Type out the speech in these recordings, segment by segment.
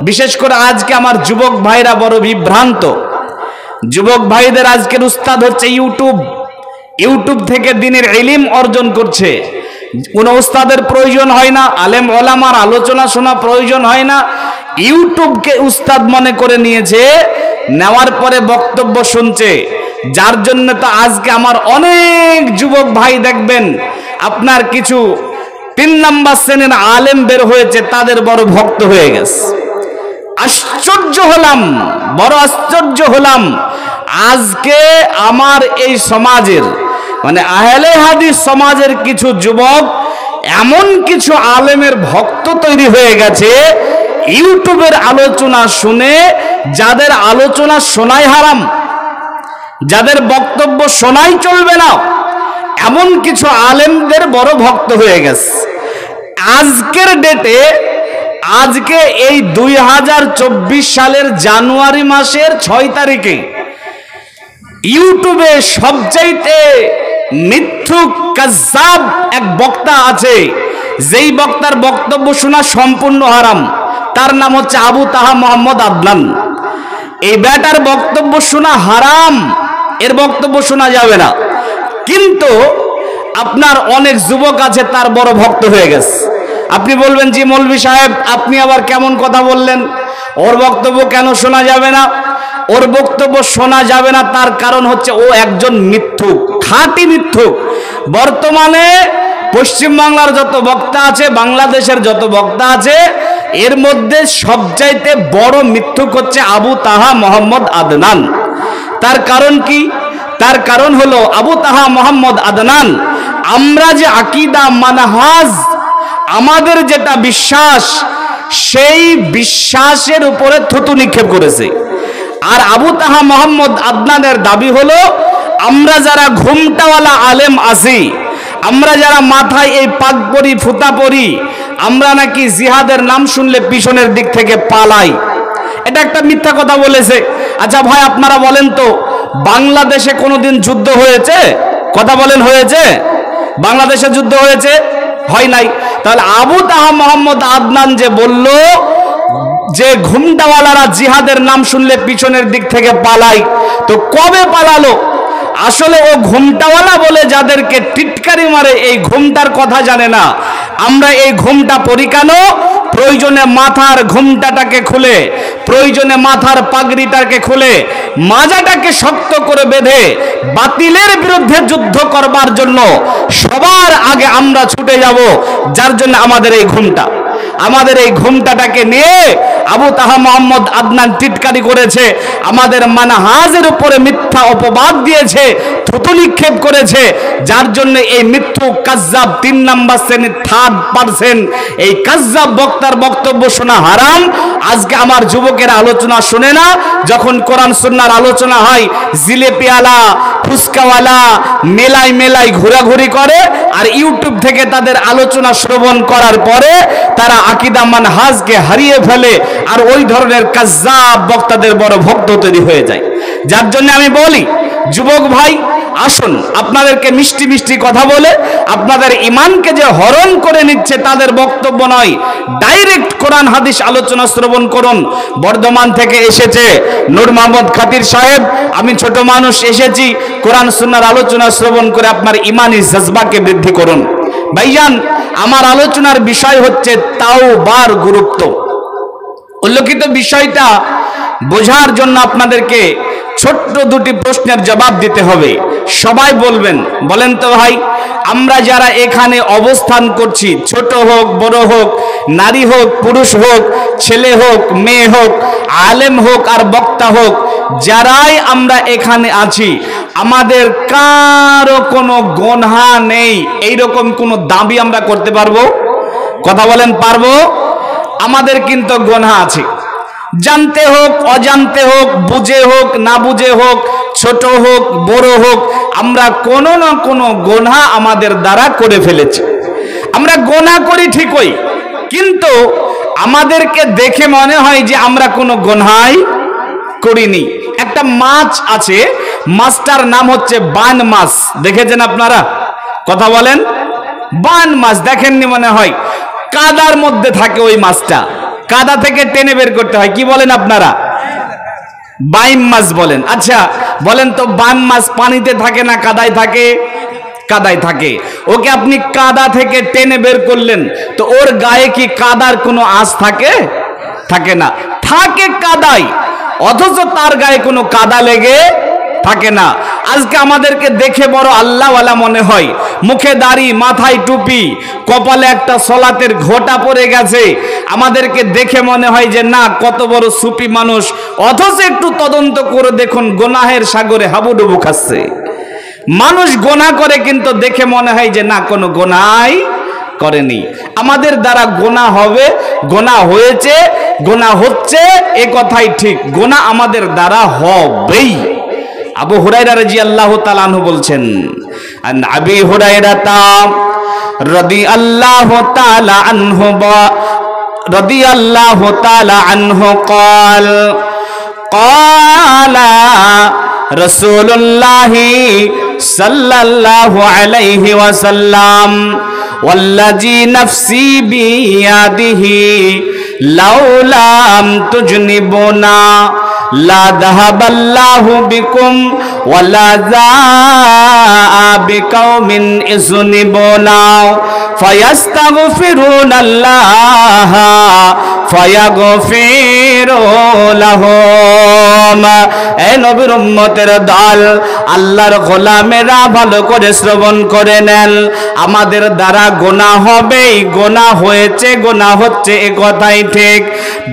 বিশেষ করে আজকে আমার যুবক ভাইরা বড় বিভ্রান্ত। যুবক ভাইদের আজকের উস্তাদ হচ্ছে ইউটিউব থেকে দ্বীনের ইলম অর্জন করছে। কোনো উস্তাদের প্রয়োজন হয় না, আলেম ওলামার আলোচনা শোনা প্রয়োজন হয় না। ইউটিউবকে উস্তাদ মনে করে নিয়েছে, নেওয়ার পরে বক্তব্য শুনছে। যার জন্য তো আজকে আমার অনেক যুবক ভাই দেখবেন আপনার কিছু 3 নাম্বার শ্রেণীর আলেম বের হয়েছে, তাদের বড় ভক্ত হয়ে গেছে। আশ্চর্য হলাম, বড় আশ্চর্য হলাম। আজকে আমার এই সমাজের মানে আহলে হাদিস সমাজের কিছু যুবক এমন কিছু আলেমের ভক্ত তৈরি হয়ে গেছে ইউটিউবের আলোচনা শুনে, যাদের আলোচনা শোনাই হারাম, যাদের বক্তব্য শোনাই চলবে না, এমন কিছু আলেমদের বড় ভক্ত হয়ে গেছে। আজকের ডেটে, আজকে এই 2024 সালের জানুয়ারি মাসের 6 তারিখে ইউটিউবে সবচাইতে মিথ্যুক কাজ্জাব এক বক্তা আছে, যেই বক্তার বক্তব্য শোনা সম্পূর্ণ হারাম। তার নাম হচ্ছে আবু তাহা মোহাম্মদ আদনান। এই ব্যাটার বক্তব্য শোনা হারাম, এর বক্তব্য শোনা যাবে না। কিন্তু আপনার অনেক যুবক আছে তার বড় ভক্ত হয়ে গেছে। আপনি বলবেন, জি মৌলভী সাহেব আপনি আবার কেমন কথা বললেন, ওর বক্তব্য কেন শোনা যাবে না? ওর বক্তব্য শোনা যাবে না তার কারণ হচ্ছে ও একজন মিথ্যুক, খাঁটি মিথ্যুক। বর্তমানে পশ্চিমবাংলার যত বক্তা আছে, বাংলাদেশের যত বক্তা আছে, এর মধ্যে সবচাইতে বড় মিথ্যুক হচ্ছে আবু তাহা মোহাম্মদ আদনান। তার কারণ কি? তার কারণ হলো আবু তাহা মোহাম্মদ আদনান আমরা যে আকীদা মানহাজ, আমাদের যেটা বিশ্বাস, সেই বিশ্বাসের উপরে থুতু নিক্ষেপ করেছে। আর আবু তাহা মোহাম্মদ আদনানের দাবি হলো আমরা যারা ঘুমটাওয়ালা আলেম আছি, আমরা যারা মাথায় এই পাগ পরি, ফুতা পরি, আমরা নাকি জিহাদের নাম শুনলে পিছনের দিক থেকে পালাই। এটা একটা মিথ্যা কথা বলেছে। আচ্ছা ভাই আপনারা বলেন তো, বাংলাদেশে কোনোদিন যুদ্ধ হয়েছে? কথা বলেন, হয়েছে? বাংলাদেশে যুদ্ধ হয়েছে? হয় নাই। তাহলে আবু তাহা মোহাম্মদ আদনান যে বলল যে ঘুমটাওয়ালারা জিহাদের নাম শুনলে পিছনের দিক থেকে পালাই, তো কবে পালালো? আসলে ও ঘুমটাওয়ালা বলে যাদেরকে টিটকারি মারে, এই ঘুমটার কথা জানে না। আমরা এই ঘুমটা পরি কেন? প্রয়োজনে মাথার ঘুমটাটাকে খুলে, প্রয়োজনে মাথার পাগড়িটাকে খুলে, মাজাটাকে শক্ত করে বেঁধে বাতিলের বিরুদ্ধে যুদ্ধ করবার জন্য সবার আগে আমরা ছুটে যাব। যার জন্য আমাদের এই ঘুমটা, আমাদের এই ঘুমটাটাকে নিয়ে আবু তাহা মোহাম্মদ আদনান টিটকারি করেছে, আমাদের মানহাজের উপরে মিথ্যা অপবাদ দিয়েছে, থুতু নিক্ষেপ করেছে। যার জন্য এই মিথ্যুক কাজ্জাব 3 নাম্বার শ্রেণীর 3rd এই কাজ্জাব বক্তার বক্তব্য শোনা হারাম। আজকে আমার যুবকেরা আলোচনা শুনে না, যখন কোরআন সুন্নাহর আলোচনা হয় জিলেপিওয়ালা, ফুচকাওয়ালা মেলায় মেলায় ঘোরাঘুরি করে, আর ইউটিউব থেকে তাদের আলোচনা শ্রবণ করার পরে তারা আকীদা মানহাজকে হারিয়ে ফেলে, আর ওই ধরনের কাজ্জাব বক্তাদের বড় ভক্ত তৈরি হয়ে যায়। যার জন্য আমি বলি যুবক ভাই, আসুন আপনাদেরকে মিষ্টি মিষ্টি কথা বলে আপনাদের ইমানকে যে হরণ করে নিচ্ছে তাদের বক্তব্য নয়, ডাইরেক্ট কোরআন হাদিস আলোচনা শ্রবণ করুন। বর্ধমান থেকে এসেছে নূর মোহাম্মদ খাতির সাহেব, আমি ছোট মানুষ এসেছি, কোরআন সুন্নাহর আলোচনা শ্রবণ করে আপনার ইমানি জজবাকে বৃদ্ধি করুন। ভাইজান, আমার আলোচনার বিষয় হচ্ছে তাওবার গুরুত্ব। উল্লেখিত বিষয়টা বোঝার জন্য আপনাদেরকে ছোট্ট 2টি প্রশ্নের জবাব দিতে হবে। সবাই বলবেন, বলেন তো ভাই, আমরা যারা এখানে অবস্থান করছি, ছোট হোক বড় হোক, নারী হোক পুরুষ হোক, ছেলে হোক মেয়ে হোক, আলেম হোক আর বক্তা হোক, যারাই আমরা এখানে আছি, আমাদের কারো কোনো গুনাহ নেই, এইরকম কোনো দাবি আমরা করতে পারবো? কথা বলেন, পারবো? আমাদের কিন্তু গুনাহ আছে, জানতে হোক অজান্তে হোক, বুঝে হোক না বুঝে হোক, ছোট হোক বড় হোক, আমরা কোনো না কোনো গুনাহ আমাদের দ্বারা করে ফেলেছি। আমরা গুনাহ করি ঠিকই, কিন্তু আমাদেরকে দেখে মনে হয় যে আমরা কোনো গুনাহই করিনি। একটা মাছ আছে, মাছটার নাম হচ্ছে বান মাছ, দেখেছেন আপনারা? কথা বলেন, বান মাছ দেখেননি মনে হয়? কাদার মধ্যে থাকে ওই মাছটা, কাদা থেকে টেনে বের করতে হয়। কি বলেন আপনারা? বাইম মাছ বলেন। আচ্ছা বলেন তো, বাইম মাছ পানিতে থাকে না কাদায় থাকে? কাদায় থাকে। ওকে আপনি কাদা থেকে টেনে বের করলেন, তো ওর গায়ে কি কাদার কোনো আঁচ থাকে? থাকে না। থাকে কাদায়, অথচ তার গায়ে কোনো কাদা লেগে থাকে না। আজকে আমাদেরকে দেখে বড় আল্লাহওয়ালা মনে হয়, মুখে দাড়ি, মাথায় টুপি, কপালে একটা সলাতের ঘোটা পড়ে গেছে, আমাদেরকে দেখে মনে হয় যে না কত বড় সুফি মানুষ, অথচ একটু তদন্ত করে দেখুন গোনাহের সাগরে হাবুডুবু খাচ্ছে। মানুষ গোনা করে কিন্তু দেখে মনে হয় যে না কোনো গোনাই করেনি। আমাদের দ্বারা গোনা হবে, গোনা হয়েছে, গোনা হচ্ছে, এ কথাই ঠিক। গোনা আমাদের দ্বারা হবেই। আবু হুরায়রা রাদিয়াল্লাহু তাআলা আনহু বলছেন, আন আবি হুরায়রা রাদিয়াল্লাহু তাআলা আনহু قال قال رسول الله صلى الله عليه وسلم والذي نفسي بيده لو لم تجنبونا لا ذهب الله بكم ولا جاء بقوم يذنبونا فيستغفرون الله فيغفر لهم। এই নবীর উম্মতের দল, আল্লাহর গোলামেরা ভালো করে শ্রবণ করে নেন, আমাদের দ্বারা গোনা হবেই, গোনা হয়েছে, গোনা হচ্ছে, এ কথাই ঠিক।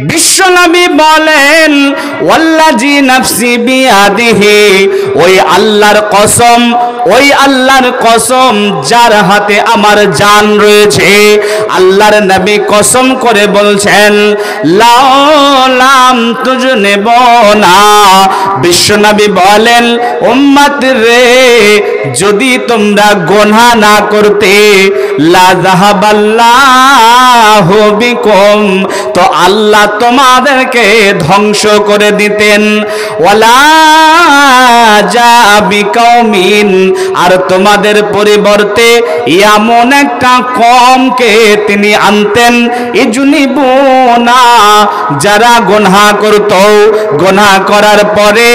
বিশ্বনবী বলেন ওয়াল্লাজি নাফসি বিয়াদিহি, ওই আল্লাহর কসম, ওই আল্লাহর কসম যার হাতে আমার জান রয়েছে, আল্লাহর নবী কসম করে বলছেন লাম তুজনিবনা, বিশ্বনবী বলেন উম্মত রে, যদি তোমরা গোনা না করতে, লা যাহাবাল্লাহু বিকুম, তো আল্লাহ তোমাদেরকে ধ্বংস করে দিতেন, ওয়ালা বিকৌমিন, আর তোমাদের পরিবর্তে এমন একটা কমকে তিনি আনতেন, ইজুনিবুনা, যারা গুনাহ করত, গুনাহ করার পরে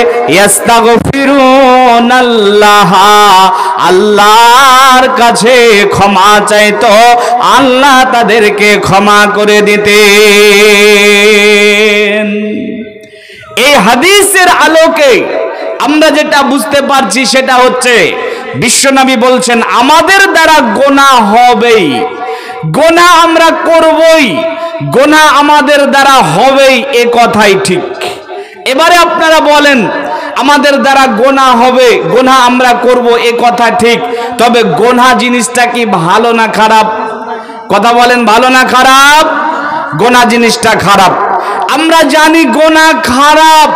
ইস্তাগফিরুনাল্লাহ, আল্লাহর কাছে ক্ষমা চাইতো, আল্লাহ তাদেরকে ক্ষমা করে দিতেন। এই হাদিসের আলোকে আমরা যেটা বুঝতে পারছি সেটা হচ্ছে, বিশ্বনবী বলছেন আমাদের দ্বারা গোনা হবেই, গোনা আমরা করবই, গোনা আমাদের দ্বারা হবেই, এ কথাই ঠিক। এবারে আপনারা বলেন আমাদের দ্বারা গোনা হবে, গোনা আমরা করব, এ কথা ঠিক, তবে গোনা জিনিসটা কি ভালো না খারাপ? কথা বলেন, ভালো না খারাপ? গোনা জিনিসটা খারাপ। আমরা জানি গোনা খারাপ,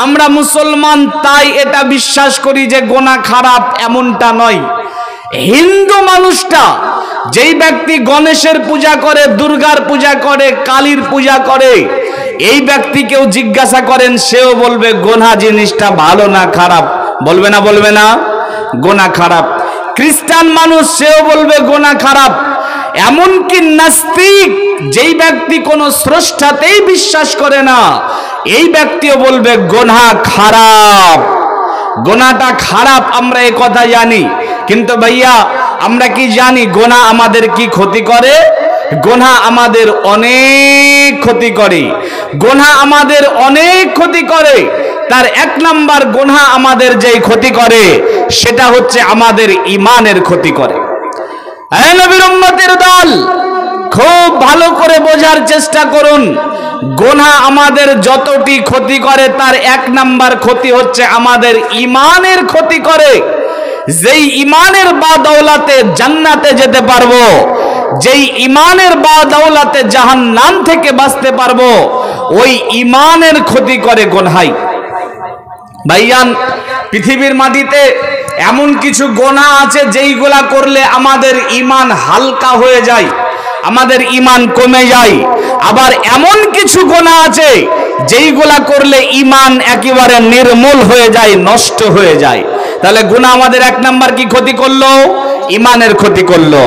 আমরা মুসলমান, তাই এটা বিশ্বাস করি যে গোনা খারাপ, এমনটা নয়। হিন্দু মানুষটা, যেই ব্যক্তি গণেশের পূজা করে, দুর্গার পূজা করে, কালীর পূজা করে, এই ব্যক্তিকেও জিজ্ঞাসা করেন, সেও বলবে গোনা জিনিসটা ভালো না খারাপ? বলবে না? বলবে না? গোনা খারাপ। খ্রিস্টান মানুষ, সেও বলবে গোনা খারাপ। এমনকি নাস্তিক, যেই ব্যক্তি কোনো স্রষ্টাতেই বিশ্বাস করে না, এই ব্যক্তিও বলবে গোনা খারাপ, গোনাটা খারাপ। আমরা এই কথা জানি, কিন্তু ভাইয়া আমরা কি জানি গোনা আমাদের কি ক্ষতি করে? গোনা আমাদের অনেক ক্ষতি করে, গোনা আমাদের অনেক ক্ষতি করে। তার এক নাম্বার গোনা আমাদের যেই ক্ষতি করে সেটা হচ্ছে আমাদের ঈমানের ক্ষতি করে। হে নবীর উম্মতের দল, খুব ভালো করে বোঝার চেষ্টা করুন, গোনা আমাদের যতটি ক্ষতি করে তার এক নাম্বার ক্ষতি হচ্ছে আমাদের ঈমানের ক্ষতি করে। যেই ঈমানের বাদৌলাতে জান্নাতে যেতে পারবো, যেই ঈমানের বাদৌলাতে জাহান্নাম থেকে বাঁচতে পারবো, ওই ঈমানের ক্ষতি করে গোনাই। ভাইয়ান, পৃথিবীর মাটিতে এমন কিছু গোনা আছে যেইগুলা করলে আমাদের ঈমান হালকা হয়ে যায়, আমাদের ঈমান কমে যায়। আবার এমন কিছু গোনা আছে যেইগুলা করলে ঈমান একেবারে নির্মূল হয়ে যায়, নষ্ট হয়ে যায়। তাহলে গুনাহ আমাদের এক নাম্বার কি ক্ষতি করলো? ঈমানের ক্ষতি করলো।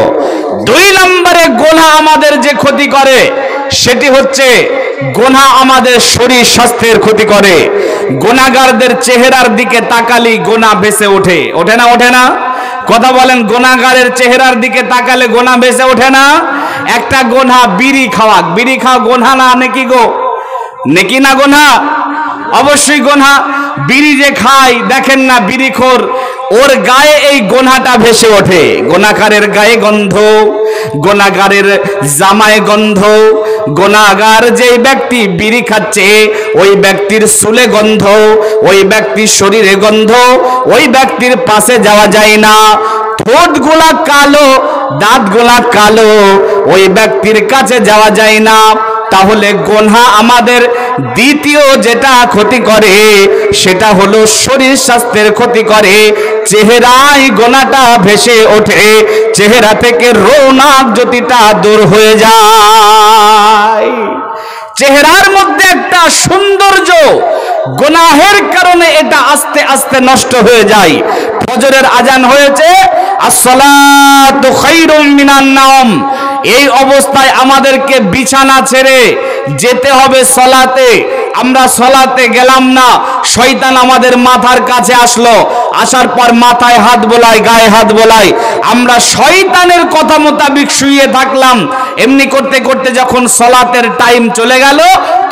দুই নম্বরে গুনাহ আমাদের যে ক্ষতি করে সেটি হচ্ছে গুনাহ আমাদের শরীর স্বাস্থ্যের ক্ষতি করে। গুনাহগারদের চেহারার দিকে তাকালেই গুনাহ ভেসে ওঠে, ওঠে না? ওঠে না? কথা বলেন, গুনাহগারের চেহারার দিকে তাকালে গুনাহ ভেসে ওঠে না? একটা গুনাহ বিড়ি খাওয়া, বিড়ি খাওয়া গুনাহ না নাকি গো? নেকি না গুনাহ? অবশ্যই গুনাহ। বিড়ি যে খায় দেখেন না বিড়িখোর, ওর গায়ে এই গুনাহটা ভেসে ওঠে। গুনাহগারের গায়ে গন্ধ, গুনাহগারের জামায় গন্ধ, গুনাহগার যেই ব্যক্তি বিড়ি খাচ্ছে ওই ব্যক্তির চুলে গন্ধ, ওই ব্যক্তির শরীরে গন্ধ, ওই ব্যক্তির পাশে যাওয়া যায় না। ঠোঁটগুলা কালো, দাঁতগুলা কালো, ওই ব্যক্তির কাছে যাওয়া যায় না। তাহলে গুনাহ আমাদের দ্বিতীয় যেটা ক্ষতি করে সেটা হলো শরীর স্বাস্থ্যের ক্ষতি করে। চেহারায় গুনাহটা ভেসে ওঠে, চেহারা থেকে রৌনক জ্যোতিটা দূর হয়ে যায়। চেহারার মধ্যে একটা সৌন্দর্য গুনাহের কারণে এটা আস্তে আস্তে নষ্ট হয়ে যায়। ফজরের আজান হয়েছে, আসসালাতু খায়রুম মিনান নাওম, এই অবস্থায় আমাদেরকে বিছানা ছেড়ে যেতে হবে সলাতে। আমরা সলাতে গেলাম না, শয়তান আমাদের মাথার কাছে আসলো, আসার পর মাথায় হাত বোলায়, গায়ে হাত বোলায়, আমরা শয়তানের কথা মোতাবেক শুয়ে থাকলাম। এমনি করতে করতে যখন সলাতের টাইম চলে গেল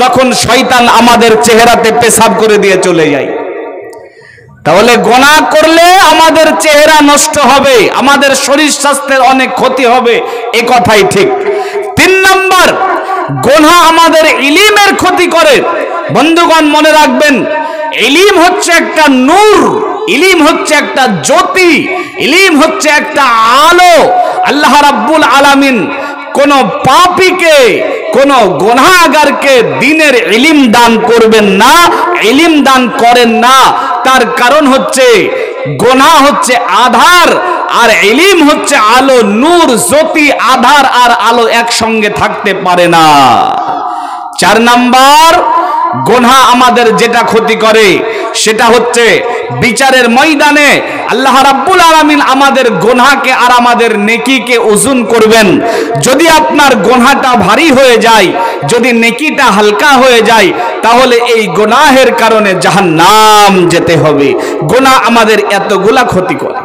তখন শয়তান আমাদের চেহারাতে পেশাব করে দিয়ে চলে যায়। তাহলে গুনাহ করলে আমাদের চেহারা নষ্ট হবে, আমাদের শরীর স্বাস্থ্যের অনেক ক্ষতি হবে, এ কথাই ঠিক। 3 নাম্বার, গুনাহ আমাদের ইলমের ক্ষতি করে। বন্ধুগণ মনে রাখবেন, ইলম হচ্ছে একটা নূর, ইলম হচ্ছে একটা জ্যোতি, ইলম হচ্ছে একটা আলো। আল্লাহ রাব্বুল আলামিন কোন পাপীকে, কোন গুনাহগারকে দ্বীনের ইলম দান করবেন না, ইলম দান করেন না। তার কারণ হচ্ছে গুনাহ হচ্ছে আধার আর ইলম হচ্ছে আলো, নূর, জ্যোতি। আধার আর আলো একসঙ্গে থাকতে পারে না। 4 নাম্বার, গুনাহ আমাদের যেটা ক্ষতি করে সেটা হচ্ছে বিচারের ময়দানে আল্লাহ রাব্বুল আলামিন আমাদের গুনাহকে আর আমাদের নেকিকে ওজন করবেন। যদি আপনার গুনাহটা ভারী হয়ে যায়, যদি নেকিটা হালকা হয়ে যায়, তাহলে এই গুনাহের কারণে জাহান্নাম যেতে হবে। গুনাহ আমাদের এতগুলা ক্ষতি করে।